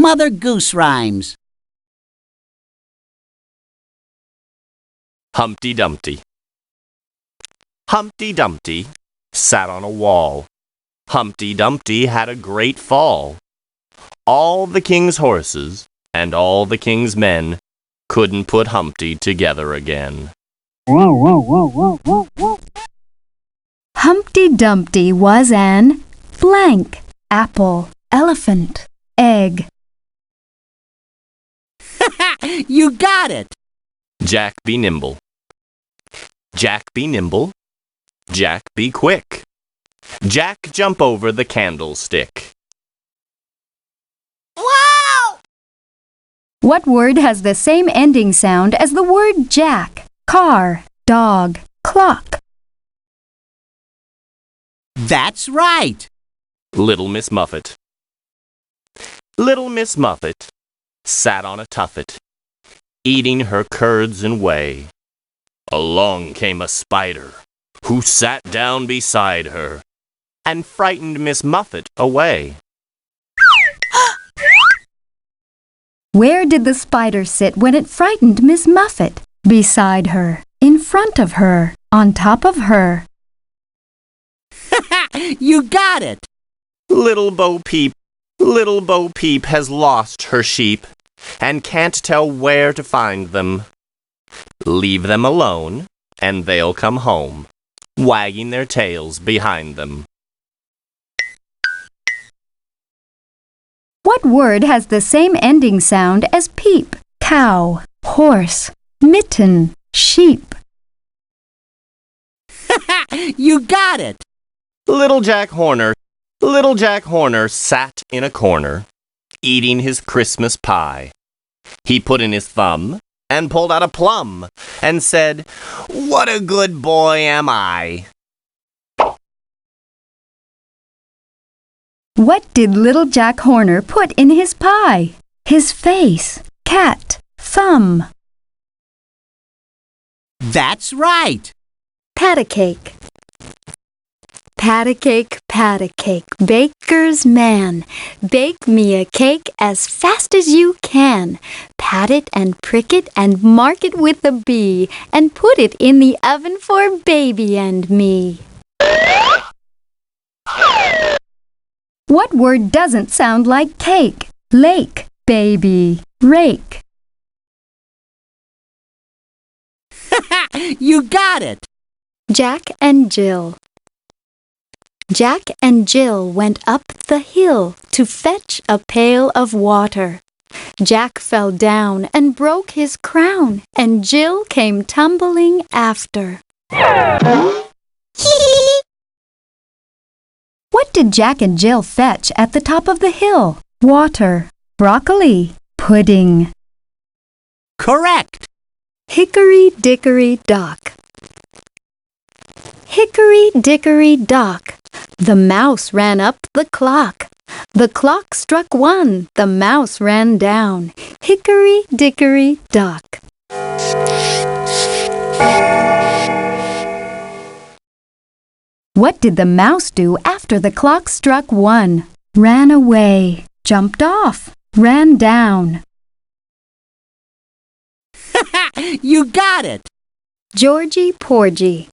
Mother Goose Rhymes. Humpty Dumpty. Humpty Dumpty sat on a wall. Humpty Dumpty had a great fall. All the king's horses and all the king's men couldn't put Humpty together again. Humpty Dumpty was an blank, apple, elephant, egg. You got it! Jack be nimble. Jack be nimble. Jack be quick. Jack jump over the candlestick. Wow! What word has the same ending sound as the word jack, car, dog, clock? That's right! Little Miss Muffet. Little Miss Muffet sat on a tuffet, eating her curds and whey. Along came a spider, who sat down beside her, and frightened Miss Muffet away. Where did the spider sit when it frightened Miss Muffet? Beside her, in front of her, on top of her. You got it! Little Bo Peep has lost her sheep, and can't tell where to find them. Leave them alone, and they'll come home, wagging their tails behind them. What word has the same ending sound as peep, cow, horse, mitten, sheep? You got it! Little Jack Horner sat in a corner, eating his Christmas pie. He put in his thumb and pulled out a plum and said, "What a good boy am I." What did little Jack Horner put in his pie? His face, cat, thumb. That's right! Pat-a-cake. Pat-a-cake, pat-a-cake, baker's man. Bake me a cake as fast as you can. Pat it and prick it and mark it with a B, and put it in the oven for baby and me. What word doesn't sound like cake? Lake, baby, rake. You got it! Jack and Jill. Jack and Jill went up the hill to fetch a pail of water. Jack fell down and broke his crown, and Jill came tumbling after. What did Jack and Jill fetch at the top of the hill? Water, broccoli, pudding. Correct! Hickory, dickory, dock. Hickory, dickory, dock. The mouse ran up the clock. The clock struck 1, the mouse ran down. Hickory, dickory, dock. What did the mouse do after the clock struck 1? Ran away, jumped off, ran down. You got it! Georgie Porgie.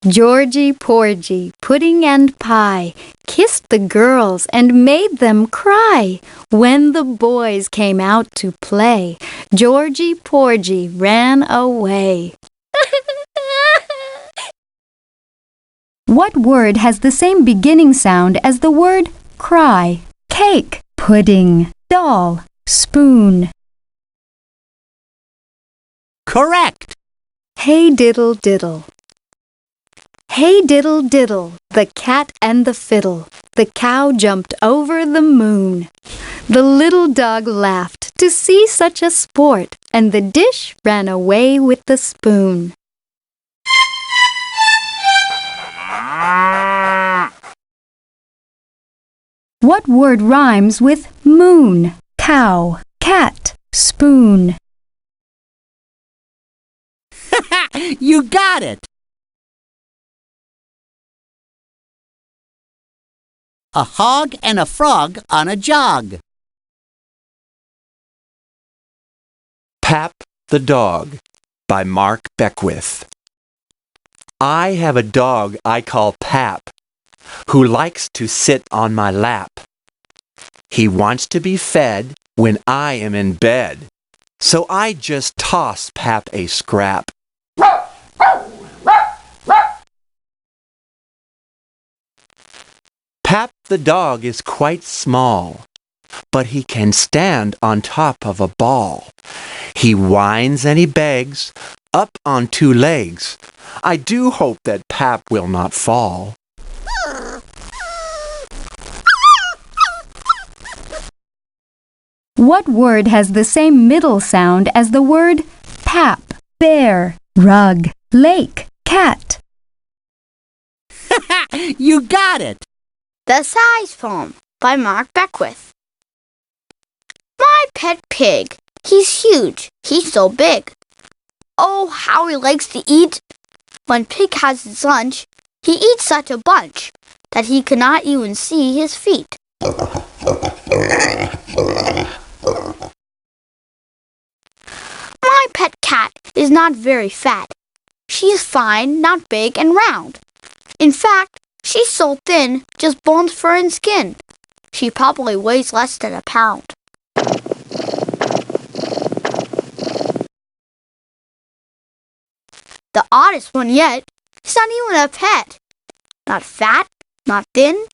Georgie Porgie, pudding and pie, kissed the girls and made them cry. When the boys came out to play, Georgie Porgie ran away. What word has the same beginning sound as the word cry? Cake, pudding, doll, spoon. Correct! Hey diddle diddle. Hey diddle diddle, the cat and the fiddle. The cow jumped over the moon. The little dog laughed to see such a sport, and the dish ran away with the spoon. What word rhymes with moon, cow, cat, spoon? You got it! A hog and a frog on a jog. Pap the Dog by Mark Beckwith. I have a dog I call Pap, who likes to sit on my lap. He wants to be fed when I am in bed, so I just toss Pap a scrap. Pap the dog is quite small, but he can stand on top of a ball. He whines and he begs, up on two legs. I do hope that Pap will not fall. What word has the same middle sound as the word pap, bear, rug, lake, cat? You got it! The Size Poem by Mark Beckwith. My pet pig, he's huge, he's so big. Oh, how he likes to eat! When pig has his lunch, he eats such a bunch that he cannot even see his feet. My pet cat is not very fat. She is fine, not big and round. In fact, she's so thin, just bones, fur, and skin. She probably weighs less than a pound. The oddest one yet is not even a pet. Not fat, not thin,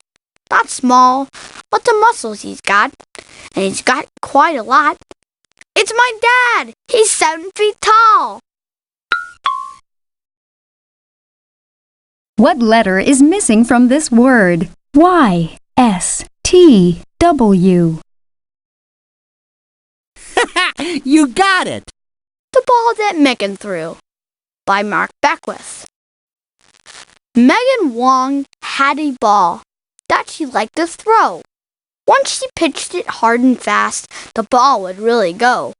not small, but the muscles he's got, and he's got quite a lot. It's my dad! He's 7 feet tall! What letter is missing from this word? Y, S, T, W. You got it! The Ball That Megan Threw by Mark Beckwith. Megan Wong had a ball that she liked to throw. Once she pitched it hard and fast, the ball would really go.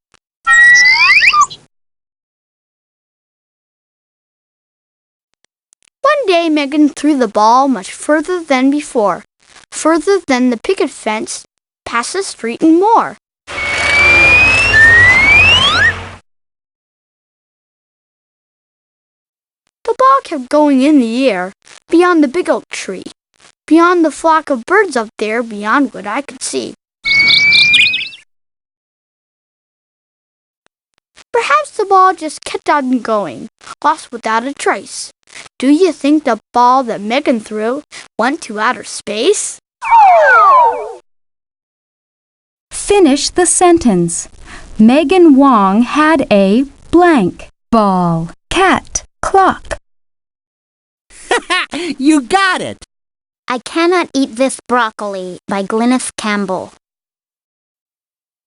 One day Megan threw the ball much further than before, further than the picket fence, past the street and more. The ball kept going in the air, beyond the big oak tree, beyond the flock of birds up there, beyond what I could see. Perhaps the ball just kept on going, lost without a trace. Do you think the ball that Megan threw went to outer space? Finish the sentence. Megan Wong had a blank ball, cat, clock. You got it! I Cannot Eat This Broccoli by Glynis Campbell.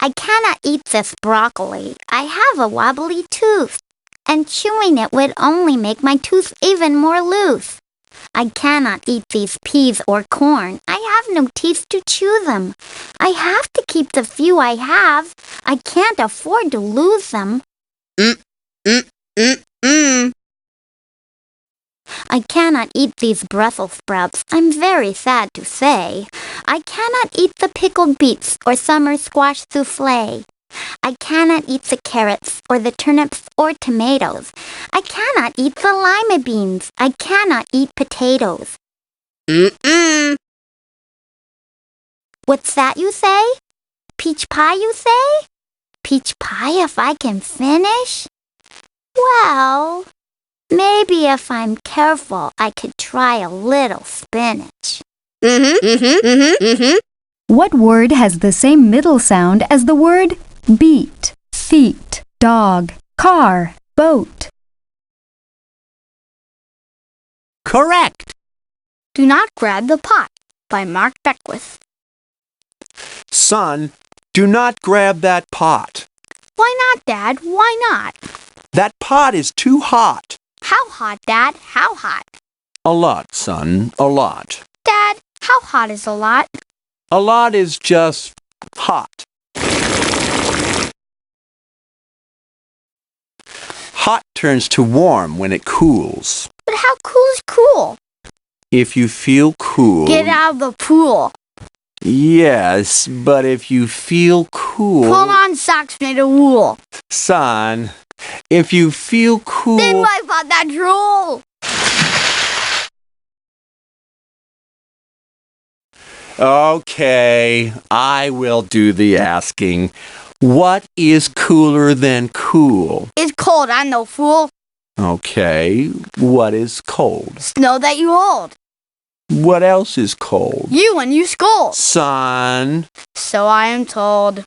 I cannot eat this broccoli. I have a wobbly tooth, and chewing it would only make my tooth even more loose. I cannot eat these peas or corn. I have no teeth to chew them. I have to keep the few I have. I can't afford to lose them. I cannot eat these Brussels sprouts, I'm very sad to say. I cannot eat the pickled beets or summer squash soufflé. I cannot eat the carrots or the turnips or tomatoes. I cannot eat the lima beans. I cannot eat potatoes. What's that you say? Peach pie you say? Peach pie if I can finish? Well, maybe if I'm careful, I could try a little spinach. What word has the same middle sound as the word beet, feet, dog, car, boat? Correct! Do Not Grab the Pot by Mark Beckwith. Son, do not grab that pot. Why not, Dad? Why not? That pot is too hot. How hot, Dad? How hot? A lot, son, a lot. Dad, how hot is a lot? A lot is just hot. Hot turns to warm when it cools. But how cool is cool? If you feel cool... Get out of the pool. Yes, but if you feel cool... Pull on socks made of wool. Son, if you feel cool... Then wipe out that drool! Okay, I will do the asking. What is cooler than cool? It's cold, I'm no fool. Okay, what is cold? Snow that you hold. What else is cold? You when you scold. Son. So I am told.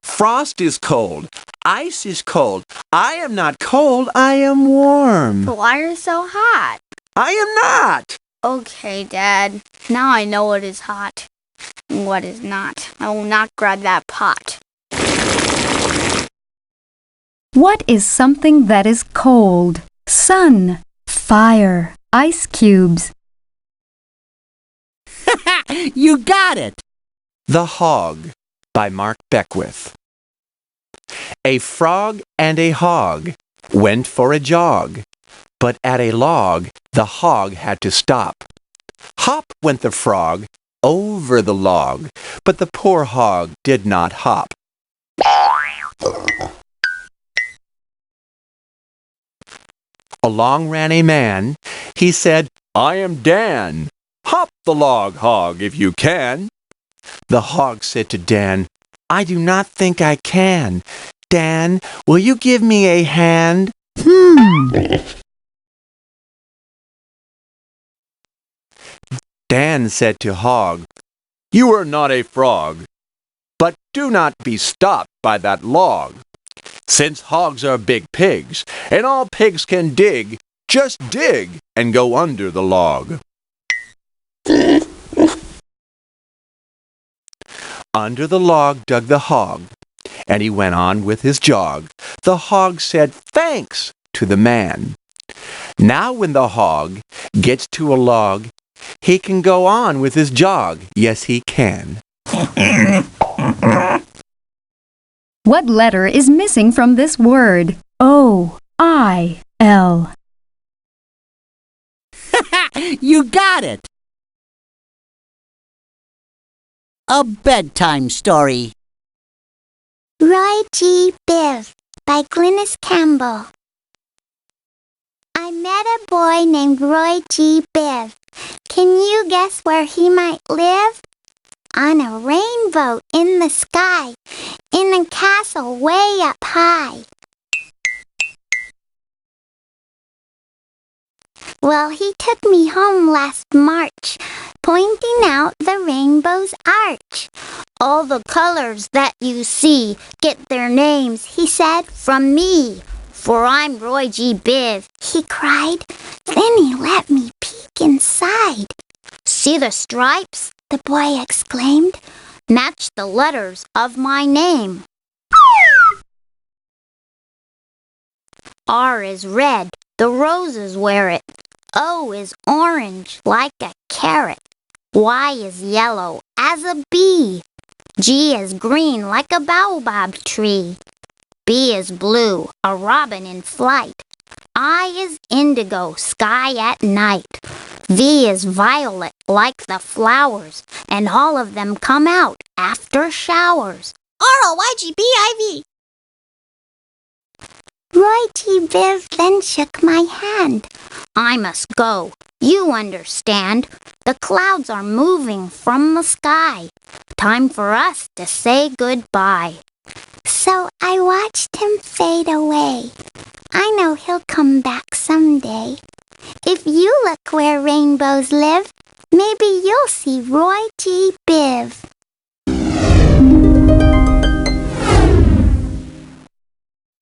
Frost is cold. Ice is cold. I am not cold, I am warm. But why are you so hot? I am not. Okay, Dad. Now I know what is hot and what is not. I will not grab that pot. What is something that is cold? Sun, fire, ice cubes. You got it! The Hog by Mark Beckwith. A frog and a hog went for a jog, but at a log the hog had to stop. Hop went the frog over the log, but the poor hog did not hop. Along ran a man. He said, "I am Dan. Hop the log, hog, if you can." The hog said to Dan, "I do not think I can. Dan, will you give me a hand?" Dan said to Hog, "You are not a frog, but do not be stopped by that log. Since hogs are big pigs, and all pigs can dig, just dig and go under the log." Under the log dug the hog, and he went on with his jog. The hog said thanks to the man. Now when the hog gets to a log, he can go on with his jog. Yes, he can. What letter is missing from this word? O-I-L. You got it! A bedtime story. Roy G. Biv by Glynis Campbell. I met a boy named Roy G. Biv. Can you guess where he might live? On a rainbow in the sky, in a castle way up high. Well, he took me home last March, pointing out the rainbow's arch. All the colors that you see get their names, he said, from me. For I'm Roy G. Biv, he cried. Then he let me peek inside. See the stripes? The boy exclaimed. Match the letters of my name. R is red, the roses wear it. O is orange, like a carrot. Y is yellow, as a bee. G is green, like a baobab tree. B is blue, a robin in flight. I is indigo, sky at night. V is violet, like the flowers, and all of them come out after showers. R-O-Y-G-B-I-V. Roy G. Biv then shook my hand. I must go. You understand. The clouds are moving from the sky. Time for us to say goodbye. So I watched him fade away. I know he'll come back someday. If you look where rainbows live, maybe you'll see Roy G. Biv.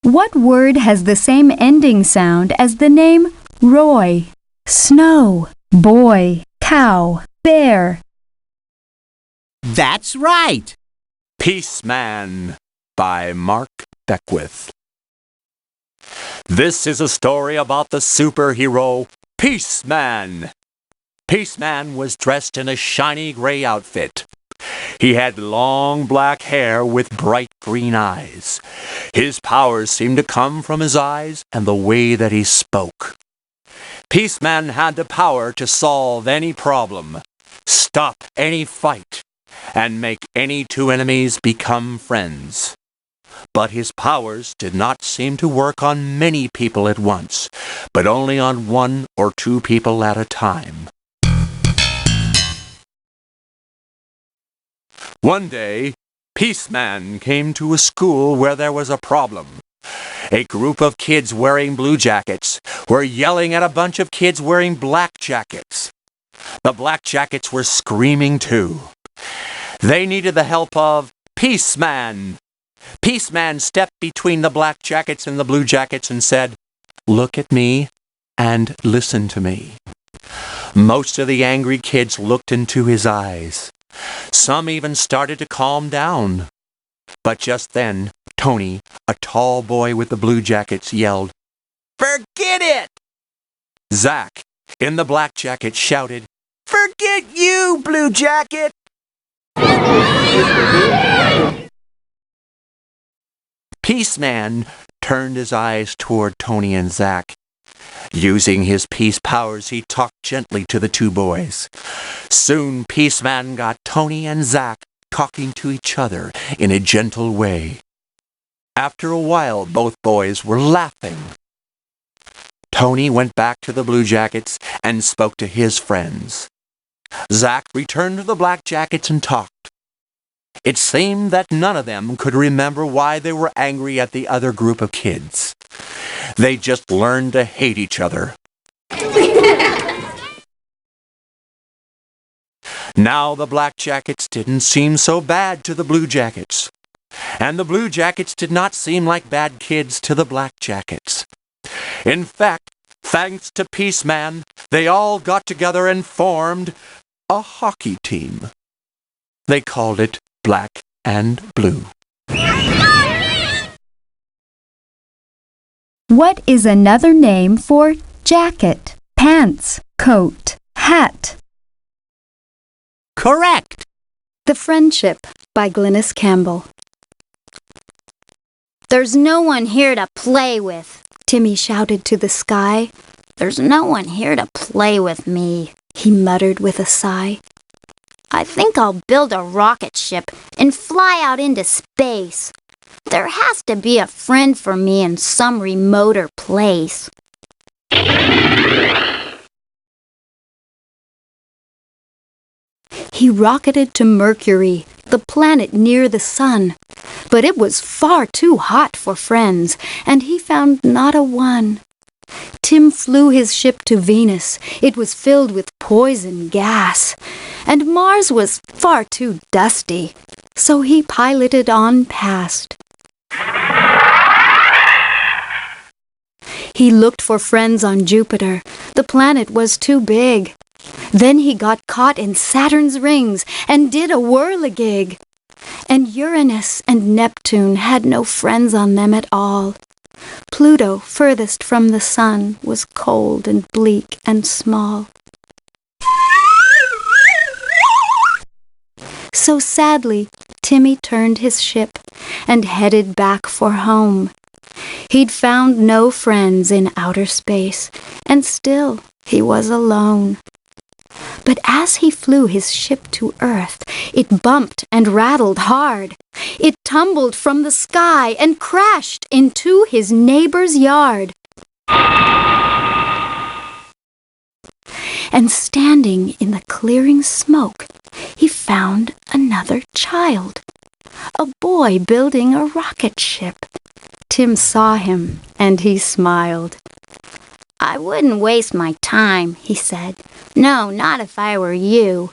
What word has the same ending sound as the name Roy? Snow, boy, cow, bear. That's right! Peaceman by Mark Beckwith. This is a story about the superhero Peaceman. Peaceman was dressed in a shiny gray outfit. He had long black hair with bright green eyes. His powers seemed to come from his eyes and the way that he spoke. Peaceman had the power to solve any problem, stop any fight, and make any two enemies become friends. But his powers did not seem to work on many people at once, but only on one or two people at a time. One day, Peaceman came to a school where there was a problem. A group of kids wearing blue jackets were yelling at a bunch of kids wearing black jackets. The black jackets were screaming too. They needed the help of Peaceman. Peaceman stepped between the black jackets and the blue jackets and said, "Look at me and listen to me." Most of the angry kids looked into his eyes. Some even started to calm down. But just then, Tony, a tall boy with the blue jackets, yelled, "Forget it!" Zach, in the black jacket, shouted, "Forget you, blue jacket!" Peaceman turned his eyes toward Tony and Zach. Using his peace powers, he talked gently to the two boys. Soon, Peaceman got Tony and Zach talking to each other in a gentle way. After a while, both boys were laughing. Tony went back to the blue jackets and spoke to his friends. Zach returned to the black jackets and talked. It seemed that none of them could remember why they were angry at the other group of kids. They just learned to hate each other. Now the black jackets didn't seem so bad to the blue jackets, and the blue jackets did not seem like bad kids to the black jackets. In fact, thanks to Peaceman, they all got together and formed a hockey team. They called it Black and Blue. What is another name for jacket, pants, coat, hat? Correct. The Friendship by Glynis Campbell. There's no one here to play with. Timmy shouted to the sky. There's no one here to play with me. He muttered with a sigh. I think I'll build a rocket ship and fly out into space. There has to be a friend for me in some remoter place. He rocketed to Mercury, the planet near the sun. But it was far too hot for friends, and he found not a one. Tim flew his ship to Venus. It was filled with poison gas. And Mars was far too dusty, so he piloted on past. He looked for friends on Jupiter. The planet was too big. Then he got caught in Saturn's rings and did a whirligig. And Uranus and Neptune had no friends on them at all. Pluto, furthest from the sun, was cold and bleak and small. So sadly, Timmy turned his ship and headed back for home. He'd found no friends in outer space, and still he was alone. But as he flew his ship to Earth, it bumped and rattled hard. It tumbled from the sky and crashed into his neighbor's yard. And standing in the clearing smoke, he found another child, a boy building a rocket ship. Tim saw him, and he smiled. I wouldn't waste my time, he said. No, not if I were you.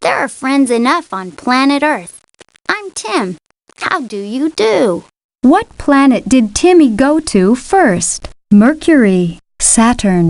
There are friends enough on planet Earth. I'm Tim. How do you do? What planet did Timmy go to first? Mercury, Saturn,